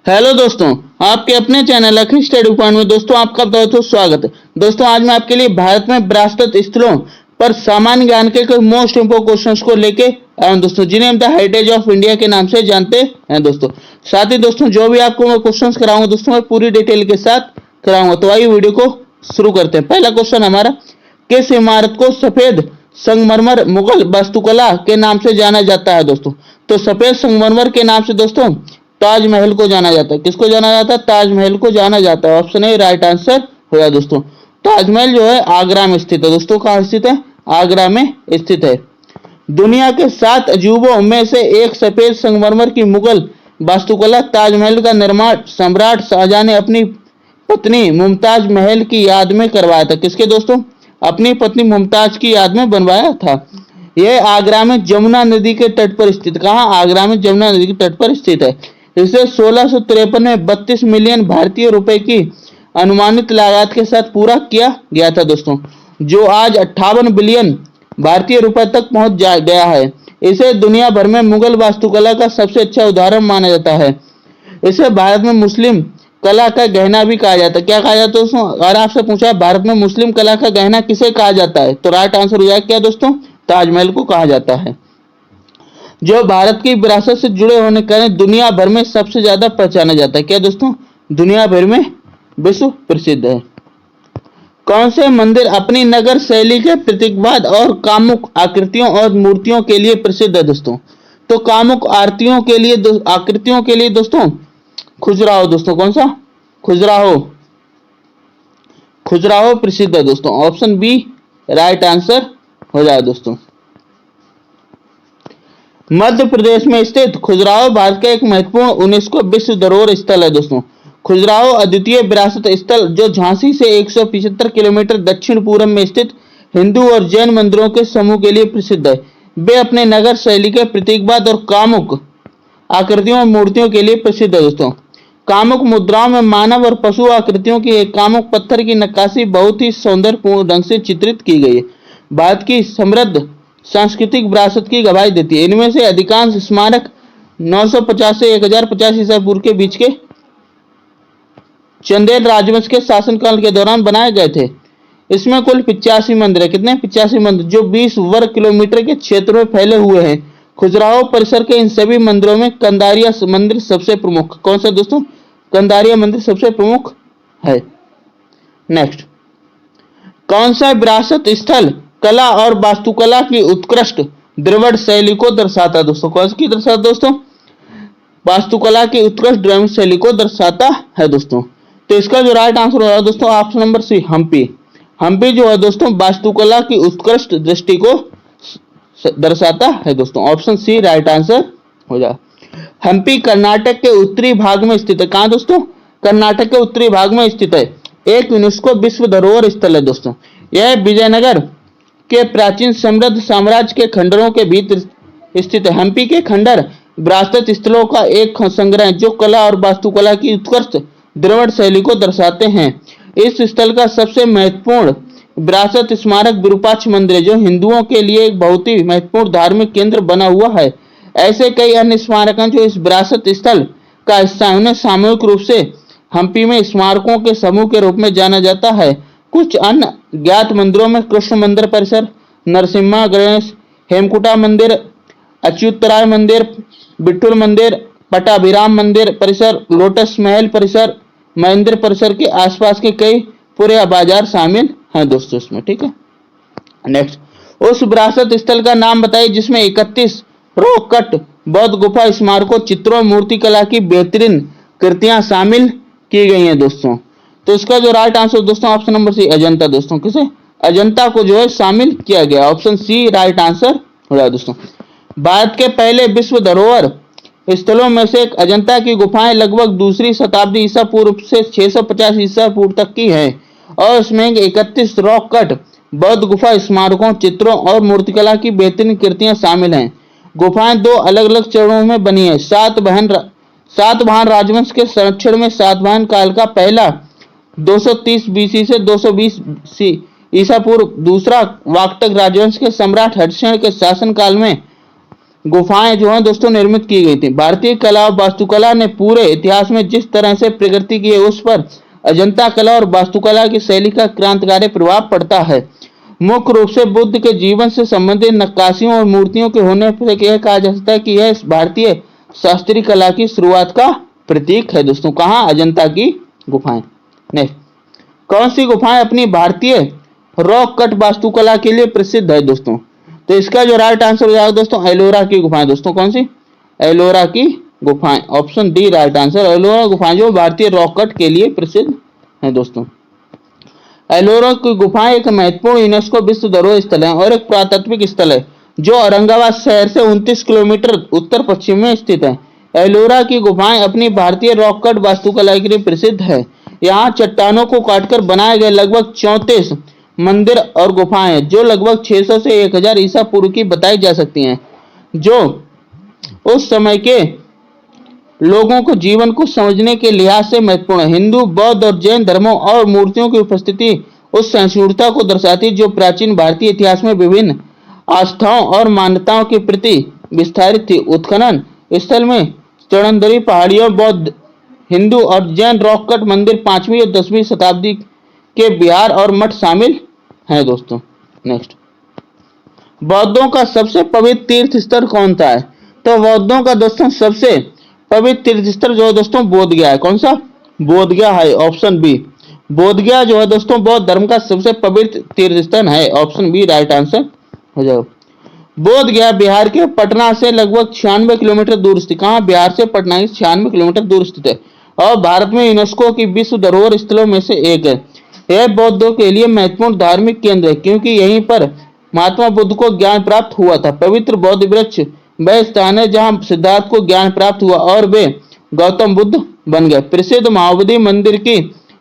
Hello दोस्तों, आपके अपने चैनल अखिल स्टडी पॉइंट में दोस्तों आपका बहुत बहुत स्वागत है। दोस्तों आज मैं आपके लिए भारत में विरासत स्थलों पर सामान्य ज्ञान के कुछ मोस्ट इंपोर्टेंट क्वेश्चंस को लेके आया हूं दोस्तों, जिन्हें हम द हेरिटेज ऑफ इंडिया के नाम से जानते हैं दोस्तों। साथ ही दोस्तों जो भी आपको मैं क्वेश्चंस कराऊंगा दोस्तों मैं पूरी डिटेल के साथ कराऊंगा। तो आइए वीडियो को शुरू करते हैं। पहला क्वेश्चन हमारा, किस इमारत को सफेद संगमरमर मुगल वास्तुकला के नाम से जाना जाता है दोस्तों? तो सफेद संगमरमर के नाम से दोस्तों ताजमहल को जाना जाता है। किसको जाना जाता है? ताजमहल को जाना जाता है। ऑप्शन ए राइट आंसर होगा दोस्तों। ताजमहल जो है आगरा में स्थित है दोस्तों। कहाँ स्थित है? आगरा में स्थित है। दुनिया के 7 अजूबों में से एक सफेद संगमरमर की मुगल वास्तुकला ताजमहल का निर्माण सम्राट शाहजहां ने अपनी पत्नी मुमताज महल की याद में करवाया था। किसके दोस्तों? अपनी पत्नी मुमताज की याद में बनवाया था। यह आगरा में जमुना नदी के तट पर स्थित। कहाँ? आगरा में जमुना नदी के तट पर स्थित है। इसे 1653 में 32 मिलियन भारतीय रुपए की अनुमानित लागत के साथ पूरा किया गया था दोस्तों, जो आज 58 बिलियन भारतीय रुपए तक पहुंच गया है। इसे दुनिया भर में मुगल वास्तुकला का सबसे अच्छा उदाहरण माना जाता है। इसे भारत में मुस्लिम कला का गहना भी कहा जाता है। क्या कहा जाता है दोस्तों? अगर आपसे पूछा भारत में मुस्लिम कला का गहना किसे कहा जाता है, तो राइट आंसर हो जाएगा क्या दोस्तों? ताजमहल को कहा जाता है, जो भारत की विरासत से जुड़े होने के कारण दुनिया भर में सबसे ज्यादा पहचाना जाता है। क्या दोस्तों? दुनिया भर में विश्व प्रसिद्ध है। कौन से मंदिर अपनी नगर शैली के प्रतीकवाद और कामुक आकृतियों और मूर्तियों के लिए प्रसिद्ध है दोस्तों? तो कामुक आरतियों के लिए आकृतियों के लिए दोस्तों खजुराहो दोस्तों। कौन सा? खजुराहो। खजुराहो प्रसिद्ध है दोस्तों। ऑप्शन बी राइट आंसर हो जाए दोस्तों। मध्य प्रदेश में स्थित खजुराहो भारत का एक महत्वपूर्ण यूनेस्को विश्व धरोहर स्थल है दोस्तों। खजुराहो अद्वितीय विरासत स्थल जो झांसी से 175 किलोमीटर दक्षिण पूर्व में स्थित हिंदू और जैन मंदिरों के समूह के लिए प्रसिद्ध है। वे अपने नगर शैली के प्रतीकवाद और कामुक आकृतियों और मूर्तियों के लिए प्रसिद्ध है दोस्तों। कामुक मुद्राओं में मानव और पशु आकृतियों की एक कामुक पत्थर की नक्काशी बहुत ही सौंदर्यपूर्ण ढंग से चित्रित की गई है। भारत की समृद्ध सांस्कृतिक विरासत की गवाही देती है। इनमें से अधिकांश स्मारक 950 से 1050 ईसा पूर्व के बीच के चंदेल राजवंश के शासनकाल के दौरान बनाए गए थे। इसमें कुल 85 मंदिर है। कितने? 85 मंदिर, जो 20 वर्ग किलोमीटर के क्षेत्र में फैले हुए हैं। खजुराहो परिसर के इन सभी मंदिरों में कंदारिया मंदिर सबसे प्रमुख। कौन सा दोस्तों? कंदारिया मंदिर सबसे प्रमुख है। नेक्स्ट, कौन सा विरासत स्थल कला और वास्तुकला की उत्कृष्ट द्रविड़ शैली को दर्शाता है दोस्तों? कौन सी दर्शाता दोस्तों? वास्तुकला की उत्कृष्ट द्रविड़ शैली को दर्शाता है दोस्तों। तो इसका जो राइट आंसर होगा दोस्तों option number C, Hampi. Hampi जो है दोस्तों वास्तुकला की उत्कृष्ट दृष्टि को दर्शाता है दोस्तों। ऑप्शन सी राइट आंसर हो जाए। हम्पी कर्नाटक के उत्तरी भाग में स्थित है। कहां दोस्तों? कर्नाटक के उत्तरी भाग में स्थित है। एक यूनेस्को विश्व धरोहर स्थल है दोस्तों। यह विजयनगर के प्राचीन समृद्ध साम्राज्य के खंडरों के भीतर स्थित है। हम्पी के खंडर विरासत स्थलों का एक संग्रह है जो कला और वास्तुकला की उत्कृष्ट द्रविड़ शैली को दर्शाते हैं। इस स्थल का सबसे महत्वपूर्ण विरासत स्मारक विरूपाक्ष मंदिर है, जो हिंदुओं के लिए एक बहुत ही महत्वपूर्ण धार्मिक केंद्र बना हुआ है। ऐसे कई अन्य स्मारक हैं जो इस विरासत स्थल का हिस्सा है। उन्हें सामूहिक रूप से हम्पी में स्मारकों के समूह के रूप में जाना जाता है। कुछ अन्य ज्ञात मंदिरों में कृष्ण मंदिर परिसर, नरसिम्हा गणेश, हेमकुटा मंदिर, अच्युतराय मंदिर, बिट्ठुल मंदिर, पटाभिराम मंदिर परिसर, लोटस महल परिसर, महेंद्र परिसर के आसपास के कई पूरे बाजार शामिल हैं दोस्तों इसमें। ठीक है। नेक्स्ट, उस विरासत स्थल का नाम बताइए जिसमें 31 रॉक कट बौद्ध गुफा स्मारकों, चित्रों, मूर्तिकला की बेहतरीन कृतियां शामिल की गई हैं दोस्तों। तो इसका जो राइट आंसर दोस्तों ऑप्शन नंबर सी, अजंता दोस्तों। किसे? अजंता को जो है शामिल किया गया। ऑप्शन सी राइट आंसर हो रहा है दोस्तों। भारत के पहले विश्व धरोहर स्थलों में से एक अजंता की गुफाएं लगभग दूसरी शताब्दी ईसा पूर्व से 650 ईसा पूर्व तक की हैं और इसमें 31 रॉक कट बौद्ध गुफा स्मारकों, चित्रों और मूर्तिकला की बेहतरीन कृतियां शामिल हैं। गुफाएं 2 अलग अलग चरणों में बनी है। सातवाहन राजवंश के संरक्षण में सातवाहन काल का पहला 230 बीसी से 220 ईसा पूर्व, दूसरा वाकटक राजवंश के सम्राट हर्षण के शासनकाल में गुफाएं जो है दोस्तों निर्मित की गई थी। भारतीय कला और वास्तुकला ने पूरे इतिहास में जिस तरह से प्रगति की है उस पर अजंता कला और वास्तुकला की शैली का क्रांतिकारी प्रभाव पड़ता है। मुख्य रूप से बुद्ध के जीवन से संबंधित नक्काशियों और मूर्तियों के होने से यह कहा जा सकता है कि यह भारतीय शास्त्रीय कला की शुरुआत का प्रतीक है दोस्तों। कहाँ? अजंता की गुफाएं। नेक्स्ट, कौन सी गुफाएं अपनी भारतीय रॉक कट वास्तुकला के लिए प्रसिद्ध है दोस्तों? तो इसका जो राइट आंसर हो जाएगा दोस्तों एलोरा की गुफाएं। दोस्तों कौन सी? एलोरा की गुफाएं, option D right answer. Ellora गुफाएं जो भारतीय रॉक कट के लिए प्रसिद्ध है दोस्तों। एलोरा की गुफाएं एक महत्वपूर्ण यूनेस्को विश्व धरोहर स्थल है और एक पुरातात्विक स्थल है जो औरंगाबाद शहर से 29 किलोमीटर उत्तर पश्चिम में स्थित है। एलोरा की गुफाएं अपनी भारतीय रॉक कट वास्तुकला के लिए प्रसिद्ध है। यहाँ चट्टानों को काटकर बनाए गए लगभग 34 मंदिर और गुफाएं हैं जो लगभग 600 से 1000 ईसा पूर्व की बताई जा सकती हैं, जो उस समय के लोगों को जीवन को समझने के लिहाज से महत्वपूर्ण है। हिंदू, बौद्ध और जैन धर्मों और मूर्तियों की उपस्थिति उस सहिष्णुता को दर्शाती जो प्राचीन भारतीय इतिहास में विभिन्न आस्थाओं और मान्यताओं के प्रति विस्तारित थी। उत्खनन स्थल में चढ़ंदरी पहाड़ियों, बौद्ध, हिंदू और जैन रॉक कट मंदिर 5वीं और 10वीं शताब्दी के विहार और मठ शामिल हैं दोस्तों। नेक्स्ट, बौद्धों का सबसे पवित्र तीर्थ स्थल कौन सा है? तो बौद्धों का दोस्तों सबसे पवित्र तीर्थ स्थल जो है दोस्तों बोध गया है। कौन सा? बोध गया है, ऑप्शन बी। बोध गया जो है दोस्तों बौद्ध धर्म का सबसे पवित्र तीर्थ स्थल है, ऑप्शन बी राइट आंसर हो जाएगा। बोध गया बिहार के पटना से लगभग 96 किलोमीटर दूर स्थित। कहाँ? बिहार से पटना 96 किलोमीटर दूर स्थित है और भारत में यूनेस्को की विश्व धरोहर स्थलों में से एक है। यह बौद्धों के लिए महत्वपूर्ण धार्मिक केंद्र है क्योंकि यहीं पर महात्मा बुद्ध को ज्ञान प्राप्त हुआ था। पवित्र बौद्ध वृक्ष वह स्थान है जहां सिद्धार्थ को ज्ञान प्राप्त हुआ और वे गौतम बुद्ध बन गए। प्रसिद्ध महाबोधि मंदिर की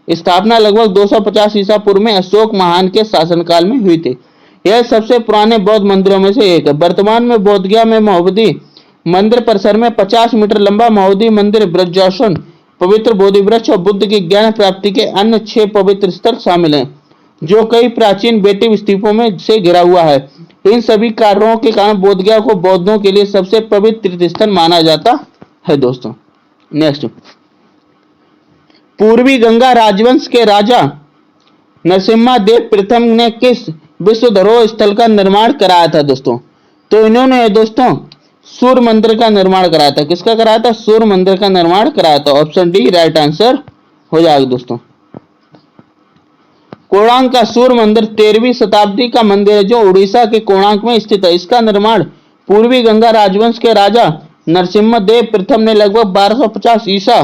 स्थापना लगभग 250 ईसा पूर्व में अशोक महान के शासनकाल में हुई थी। यह सबसे पुराने बौद्ध मंदिरों में से एक है। वर्तमान में बोधगया में महाबोधि मंदिर परिसर में 50 मीटर लंबा महाबोधि मंदिर, ब्रजासन, पवित्र बोधि वृक्ष और बुद्ध की ज्ञान प्राप्ति के अन्य 6 पवित्र स्थल शामिल हैं जो कई प्राचीन वेटिव स्तूपों में से घिरा हुआ है। इन सभी कारणों के कारण बोधगया को बौद्धों के लिए सबसे पवित्र तीर्थ स्थल माना जाता है दोस्तों। नेक्स्ट, पूर्वी गंगा राजवंश के राजा नरसिम्हादेव प्रथम ने किस विश्व धरोहर स्थल का निर्माण कराया था दोस्तों? तो इन्होंने दोस्तों सूर्य मंदिर का निर्माण कराया था। किसका कराया था? सूर्य मंदिर का निर्माण कराया था, ऑप्शन डी राइट आंसर हो जाएगा दोस्तों। कोणार्क का सूर्य मंदिर 13वीं शताब्दी का मंदिर है जो उड़ीसा के कोणार्क में स्थित है। इसका निर्माण पूर्वी गंगा राजवंश के राजा नरसिम्हादेव प्रथम ने लगभग 1250 ईसा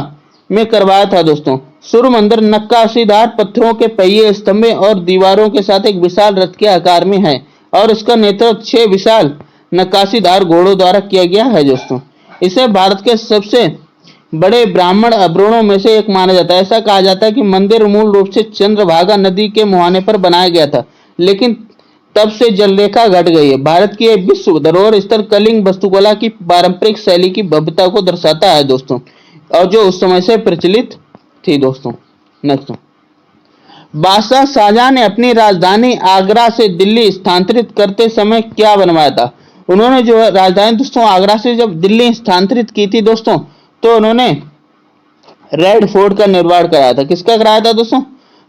में करवाया था दोस्तों। सूर्य मंदिर नक्काशीदार पत्थरों के पहिए, स्तंभे और दीवारों के साथ एक विशाल रथ के आकार में है और इसका नेतृत्व 6 विशाल नक्काशीदार घोड़ों द्वारा किया गया है दोस्तों। इसे भारत के सबसे बड़े ब्राह्मण अवरोहणों में से एक माना जाता है। ऐसा कहा जाता है कि मंदिर मूल रूप से चंद्रभागा नदी के मुहाने पर बनाया गया था, लेकिन तब से जलरेखा घट गई है। भारत की विश्व धरोहर स्थल कलिंग वास्तुकला की पारंपरिक शैली की भव्यता को दर्शाता है दोस्तों, और जो उस समय से प्रचलित थी दोस्तों। नेक्स्ट, बादशाह शाहजहां ने अपनी राजधानी आगरा से दिल्ली स्थानांतरित करते समय क्या बनवाया था? उन्होंने जो राजधानी दोस्तों आगरा से जब दिल्ली स्थानांतरित की थी दोस्तों, तो उन्होंने रेड फोर्ट का निर्माण कराया था। किसका कराया था दोस्तों?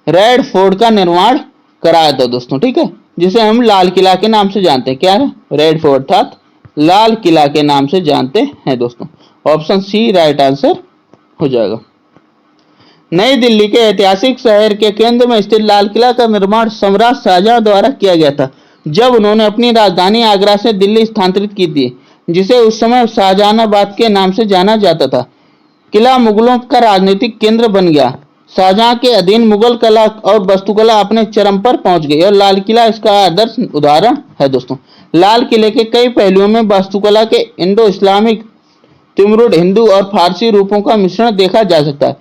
रेड फोर्ट का निर्माण कराया था दोस्तों, ठीक है, जिसे हम लाल किला के नाम से जानते हैं। क्या है? रेड फोर्ट, अर्थात लाल किला के नाम से जानते हैं दोस्तों। ऑप्शन सी राइट आंसर हो जाएगा। नई दिल्ली के ऐतिहासिक शहर के केंद्र में स्थित लाल किला का निर्माण सम्राट शाहजहां द्वारा किया गया था जब उन्होंने अपनी राजधानी आगरा से दिल्ली स्थानांतरित की थी, जिसे उस समय शाहजहानाबाद के नाम से जाना जाता था। किला मुगलों का राजनीतिक केंद्र बन गया। शाहजहां के अधीन मुगल कला और वास्तुकला अपने चरम पर पहुंच गई और लाल किला इसका आदर्श उदाहरण है दोस्तों। लाल किले के कई पहलुओं में वास्तुकला के इंडो इस्लामिक, तिमुरिड, हिंदू और फारसी रूपों का मिश्रण देखा जा सकता है।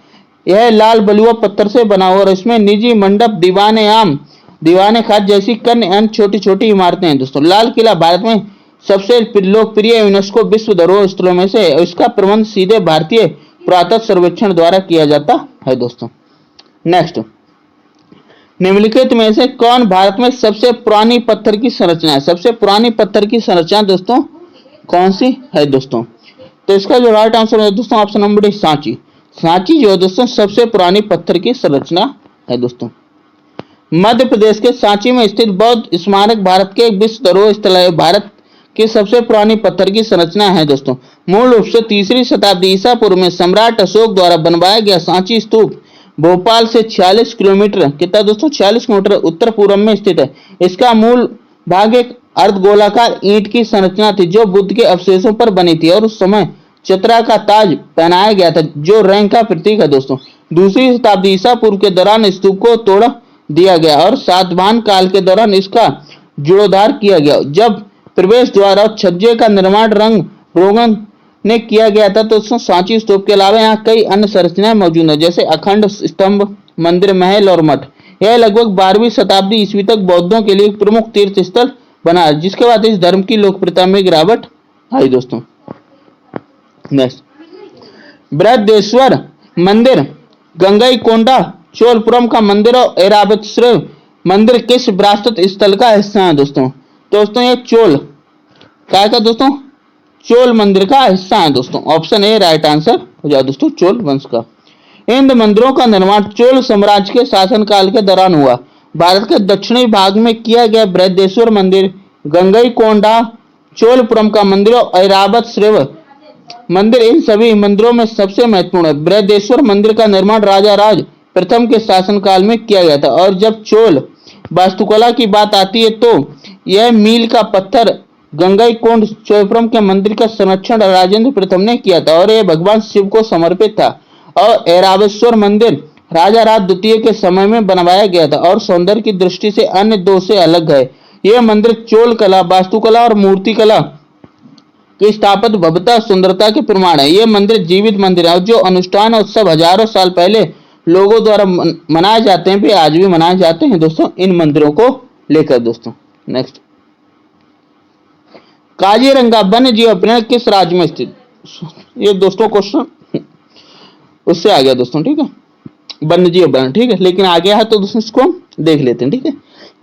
यह लाल बलुआ पत्थर से बना हुआ और इसमें निजी मंडप, दीवाने आम, दीवाने खास जैसी कन्य अन्य छोटी छोटी इमारतें हैं दोस्तों। लाल किला भारत में सबसे लोकप्रिय यूनेस्को विश्व धरोहर स्थलों में से है। इसका प्रबंध सीधे भारतीय पुरातत्व सर्वेक्षण द्वारा किया जाता है दोस्तों। नेक्स्ट, निम्नलिखित में से कौन भारत में सबसे पुरानी पत्थर की संरचना है? सबसे पुरानी पत्थर की संरचना दोस्तों कौन सी है दोस्तों? तो इसका जो राइट आंसर है दोस्तों option number D Sanchi. Sanchi जो है दोस्तों सबसे पुरानी पत्थर की संरचना है दोस्तों। मध्य प्रदेश के सांची में स्थित बौद्ध स्मारक भारत के एक विश्व धरोहर स्थल है। भारत की सबसे पुरानी पत्थर की संरचना है दोस्तों। मूल रूप से 3री शताब्दी ईसा पूर्व में सम्राट अशोक द्वारा बनवाया गया सांची स्तूप भोपाल से 46 किलोमीटर, कितना दोस्तों 46 किलोमीटर उत्तर पूर्व में स्थित है। इसका मूल भाग एक अर्धगोलाकार ईंट की संरचना थी जो बुद्ध के अवशेषों पर बनी थी और उस समय चतरा का ताज पहनाया गया था जो रैंक का प्रतीक है दोस्तों। 2री शताब्दी ईसा पूर्व के दौरान स्तूप को तोड़ दिया गया और सातवाहन काल के दौरान इसका जीर्णोद्धार किया गया। जब प्रवेश द्वार और छज्जे का निर्माण रंग रोगन ने किया गया था तो सांची स्तूप के अलावा यहाँ कई अन्य संरचनाएं मौजूद है जैसे अखंड स्तंभ, मंदिर, महल और मठ। यह लगभग 12वीं शताब्दी ईस्वी तक बौद्धों के लिए एक प्रमुख तीर्थ स्थल बना, जिसके बाद इस धर्म की लोकप्रियता में गिरावट आई दोस्तों। नेक्स्ट, बृहदेश्वर मंदिर, गंगईकोंडा, चोलपुरम का मंदिर और ऐरावतेश्वर मंदिर किस विरासत स्थल का हिस्सा है दोस्तों? दोस्तों ये चोल क्या का दोस्तों? चोल मंदिर का हिस्सा है दोस्तों। ऑप्शन ए राइट आंसर हो जाए दोस्तों चोल वंश का। इन मंदिरों का निर्माण चोल साम्राज्य के शासनकाल के दौरान हुआ। भारत के दक्षिणी भाग में किया गया बृहदेश्वर मंदिर, गंगईकोंडा, चोलपुरम का मंदिर और ऐरावतेश्वर मंदिर इन सभी मंदिरों में सबसे महत्वपूर्ण है। बृहदेश्वर मंदिर का निर्माण राजा राज प्रथम के शासनकाल में किया गया था और जब चोल वास्तुकला की बात आती है तो यह मील का पत्थर गंगईकोंड चोलपुरम के मंदिर का संरक्षण राजेंद्र प्रथम ने किया था और यह भगवान शिव को समर्पित था। और ऐरावतेश्वर मंदिर राजा राज द्वितीय के समय में बनवाया गया था और सौंदर्य की दृष्टि से अन्य दो से अलग है। यह मंदिर चोल कला, वास्तुकला और मूर्तिकला की स्थापत्य भव्यता सुंदरता के प्रमाण है। यह मंदिर जीवित मंदिर है जो अनुष्ठान और उत्सव हजारों साल पहले लोगों द्वारा मनाए जाते हैं, भी आज भी मनाए जाते हैं दोस्तों इन मंदिरों को लेकर दोस्तों। नेक्स्ट, काजीरंगा वन्य जीव अभयारण्य किस राज्य में स्थित? ये दोस्तों क्वेश्चन उससे आ गया दोस्तों, ठीक है, वन्य जीव अभयारण्य, ठीक है, लेकिन आ गया है तो दोस्तों इसको हम देख लेते हैं, ठीक है।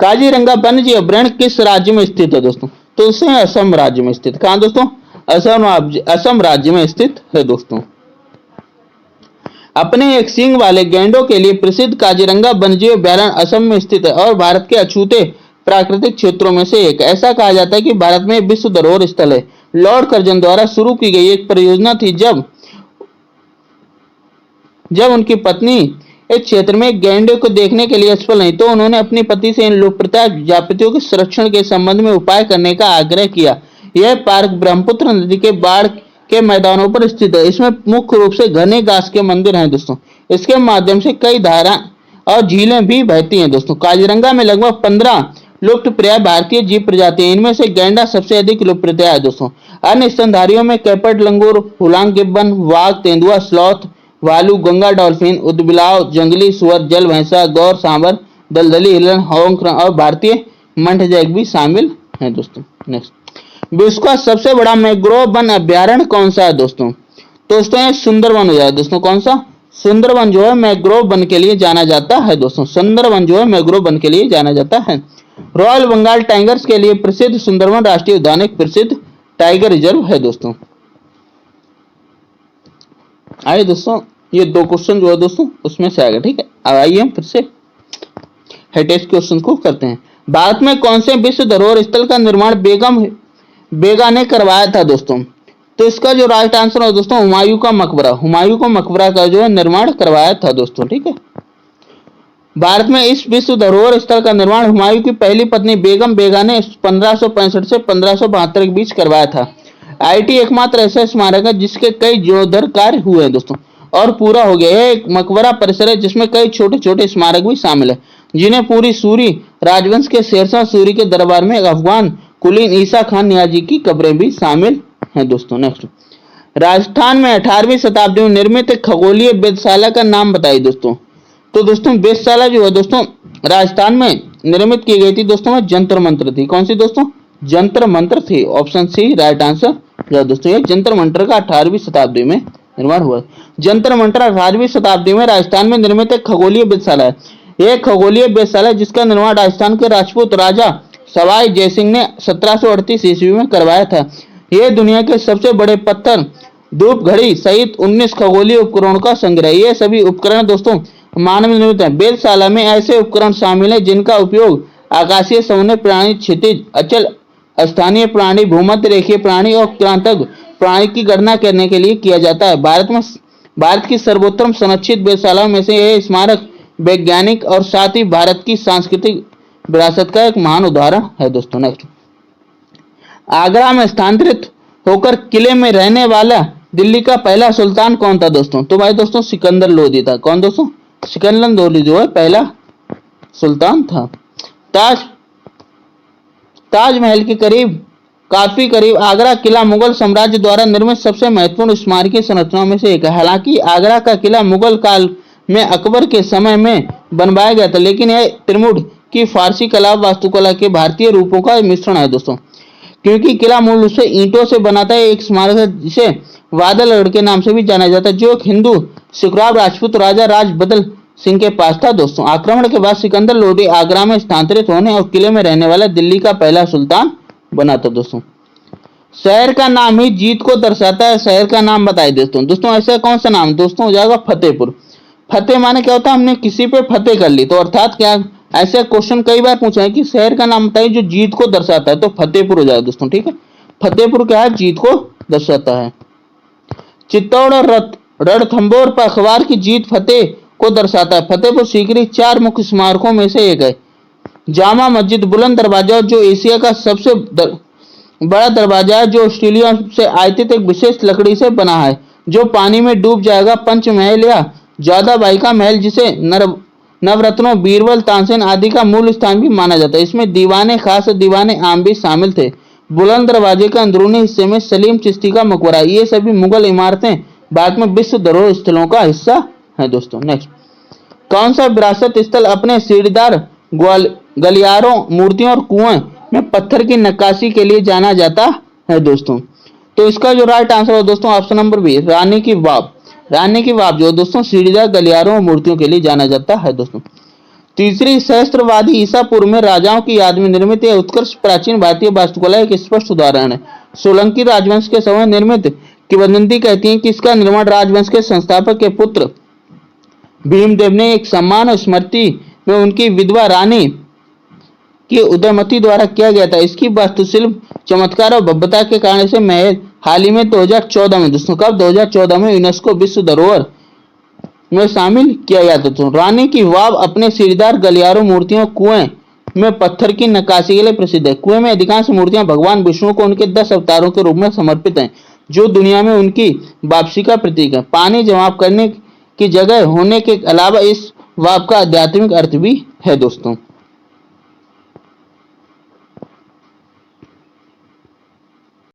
काजीरंगा वन्य जीव अभयारण्य किस राज्य में स्थित है दोस्तों? तो उसे असम राज्य में स्थित। कहां दोस्तों? असम राज्य में स्थित है दोस्तों। अपने एक सींग वाले गैंडों के लिए प्रसिद्ध काजीरंगा वन्यजीव अभयारण्य असम में स्थित है और भारत के अछूते प्राकृतिक क्षेत्रों में से एक। ऐसा कहा जाता है कि भारत में विश्व धरोहर स्थल है। लॉर्ड कर्जन द्वारा शुरू की गई एक परियोजना थी। जब उनकी पत्नी इस क्षेत्र में गैंडे को देखने के लिए असफल नहीं तो उन्होंने अपनी पति से इन लोकप्रिय जातियों के संरक्षण के संबंध में उपाय करने का आग्रह किया। यह पार्क ब्रह्मपुत्र नदी के बाढ़ के मैदानों पर स्थित है। इसमें मुख्य रूप से घने घास के मंदिर हैं दोस्तों। इसके माध्यम से कई धारा और झीलें भी बहती हैं दोस्तों। काजीरंगा में लगभग 15 लुप्तप्राय भारतीय जीव प्रजाति हैं। इनमें से गैंडा सबसे अधिक लुप्तप्राय है दोस्तों। अन्य स्तनधारियों में कैपेट लंगूर, हुलांग गिब्बन, वाघ, तेंदुआ, स्लॉथ, भालू, गंगा डॉल्फिन, उदबिलाव, जंगली सुअर, जल भैंसा, गौर सांबर, दलदली हिरण, हॉन्ग और भारतीय मंठजैक भी शामिल हैं दोस्तों। नेक्स्ट, विश्व का सबसे बड़ा मैंग्रोव वन अभ्यारण्य कौन सा है दोस्तों? दोस्तों ये सुंदरवन हो जाए दोस्तों। कौन सा? सुंदरवन जो है मैंग्रोव वन के लिए जाना जाता है दोस्तों। सुंदरवन जो है मैंग्रोव वन के लिए जाना जाता है। रॉयल बंगाल टाइगर्स के लिए प्रसिद्ध सुंदरवन राष्ट्रीय उद्यान एक प्रसिद्ध टाइगर रिजर्व है दोस्तों। आइए दोस्तों ये दो क्वेश्चन जो है दोस्तों उसमें से आएगा, ठीक है। अब आइए हम फिर से हेटेज क्वेश्चन को करते हैं। भारत में कौन से विश्व धरोहर स्थल का निर्माण बेगा ने करवाया था दोस्तों? तो इसका जो राइट आंसर है दोस्तों हुमायूं का मकबरा। हुमायूं का मकबरा का जो है निर्माण करवाया था दोस्तों, ठीक है। भारत में इस विश्व धरोहर स्थल का निर्माण हुमायूं की पहली पत्नी बेगम बेगा ने 1565 से 1572 के बीच करवाया था। आईटी एकमात्र ऐसा स्मारक है जिसके कई जीर्णोद्धार कार्य हुए हैं दोस्तों और पूरा हो गया। यह एक मकबरा परिसर है जिसमें कई छोटे छोटे स्मारक भी शामिल है जिन्हें पूरी सूरी राजवंश के शेरशाह सूरी के दरबार में अफगान कुलीन ईसा खान नियाजी की कब्रें भी शामिल हैं दोस्तों। नेक्स्ट, राजस्थान में 18वीं शताब्दी में निर्मित एक खगोलीय वेधशाला का नाम बताइए दोस्तों। तो दोस्तों वेधशाला जो है दोस्तों राजस्थान में निर्मित की गई थी दोस्तों में जंतर मंत्र थी। कौन सी दोस्तों? जंतर मंत्र थी। ऑप्शन सी राइट आंसर जो दोस्तों ये जंतर मंत्र का 18वीं शताब्दी में निर्माण हुआ। जंतर मंत्र 18वीं शताब्दी में राजस्थान में निर्मित एक खगोलीय वेधशाला है। यह खगोलीय वेधशाला जिसका निर्माण राजस्थान के राजपूत राजा सवाई जयसिंह ने 1738 ईस्वी में करवाया था। ये दुनिया के सबसे बड़े पत्थर, धूप घड़ी सहित 19 खगोलीय उपकरणों का संग्रह। ये सभी उपकरण दोस्तों मानव निर्मित हैं। वेधशाला में ऐसे उपकरण शामिल हैं जिनका उपयोग आकाशीय समुद्री प्राणी, क्षितिज, अचल स्थानीय प्राणी, भूमध्य रेखीय प्राणी और क्रांतक प्राणी की गणना करने के लिए किया जाता है। भारत की सर्वोत्तम संरक्षित वेधशालाओं में से यह स्मारक वैज्ञानिक और साथ ही भारत की सांस्कृतिक विरासत का एक महान उदाहरण है दोस्तों। नेक्स्ट, आगरा में स्थानांतरित होकर किले में रहने वाला दिल्ली का पहला सुल्तान कौन था दोस्तों? तो भाई दोस्तों सिकंदर लोदी था। कौन दोस्तों? सिकंदर लोदी जो है पहला सुल्तान था। ताजमहल के काफी करीब आगरा किला मुगल साम्राज्य द्वारा निर्मित सबसे महत्वपूर्ण स्मारकीय संरचनाओं में से एक है। हालांकि आगरा का किला मुगल काल में अकबर के समय में बनवाया गया था, लेकिन यह त्रिमुड की फारसी कला वास्तुकला के भारतीय रूपों का मिश्रण है दोस्तों। क्योंकि किला मूल रूप से ईंटों से बना था, एक स्मारक है जिसे वादलगढ़ के नाम से भी जाना जाता है, जो एक हिंदू शुक्राव राजपूत राजा राज बदल सिंह के पास था दोस्तों। आक्रमण के बाद सिकंदर लोदी आगरा में स्थानांतरित होने और किले में रहने वाला दिल्ली का पहला सुल्तान बना था दोस्तों। शहर का नाम ही जीत को दर्शाता है। शहर का नाम बताइए दोस्तों। दोस्तों ऐसा कौन सा नाम दोस्तों हो जाएगा? फतेहपुर। फतेह माने क्या होता है? हमने किसी पे फतेह कर ली, तो अर्थात क्या, ऐसे क्वेश्चन कई बार पूछा है कि शहर का नाम बताइए जो जीत को दर्शाता है, तो फतेहपुर हो जाएगा दोस्तों। ठीक है, फतेहपुर क्या है? जीत को दर्शाता है। चित्तौड़ और रणथंभौर पर अखबार की जीत फतेह को दर्शाता है। फतेहपुर सीकरी 4 मुख्य स्मारकों में से एक है। जामा मस्जिद, बुलंद दरवाजा जो एशिया का सबसे बड़ा दरवाजा है, जो ऑस्ट्रेलिया से आयातित एक विशेष लकड़ी से बना है जो पानी में डूब जाएगा। पंचमहल या जोधाबाई का महल, जिसे नवरत्नों, बीरबल, तानसेन आदि का मूल स्थान भी माना जाता है। इसमें दीवाने खास और दीवाने आम भी शामिल थे। बुलंद दरवाजे के अंदरूनी हिस्से में सलीम चिश्ती का मकबरा। ये सभी मुगल इमारतें बाद में विश्व धरोहर स्थलों का हिस्सा है दोस्तों। नेक्स्ट, कौन सा विरासत स्थल अपने सीढ़ीदार गलियारों, मूर्तियों और कुएं में पत्थर की नक्काशी के लिए जाना जाता है दोस्तों? तो इसका जो राइट आंसर है दोस्तों ऑप्शन नंबर बी, रानी की वाव। रानी की वाव जो दोस्तों सीढ़ीदार गलियारों और मूर्तियों के लिए जाना जाता है दोस्तों। तीसरी, सहस्त्रवादी ईसा पूर्व में राजाओं की याद में निर्मित यह उत्कृष्ट प्राचीन भारतीय वास्तुकला एक स्पष्ट उदाहरण है। सोलंकी राजवंश के समय निर्मित किंवदंती कहती है कि इसका निर्माण राजवंश के संस्थापक के पुत्र भीमदेव ने एक सम्मान और स्मृति में उनकी विधवा रानी की उदयमती द्वारा किया गया था। इसकी वास्तुशिल्प चमत्कार और भव्यता के कारण इसे महल हाल ही में 2014 में दोस्तों, कब 2014 में यूनेस्को विश्व धरोहर में शामिल किया गया था। रानी की वाव अपने सीढ़ीदार गलियारों, मूर्तियों, कुएं में पत्थर की नक्काशी के लिए प्रसिद्ध है। कुएं में अधिकांश मूर्तियां भगवान विष्णु को उनके 10 अवतारों के रूप में समर्पित हैं, जो दुनिया में उनकी वापसी का प्रतीक है। पानी जमा करने की जगह होने के अलावा इस वाव का आध्यात्मिक अर्थ भी है दोस्तों।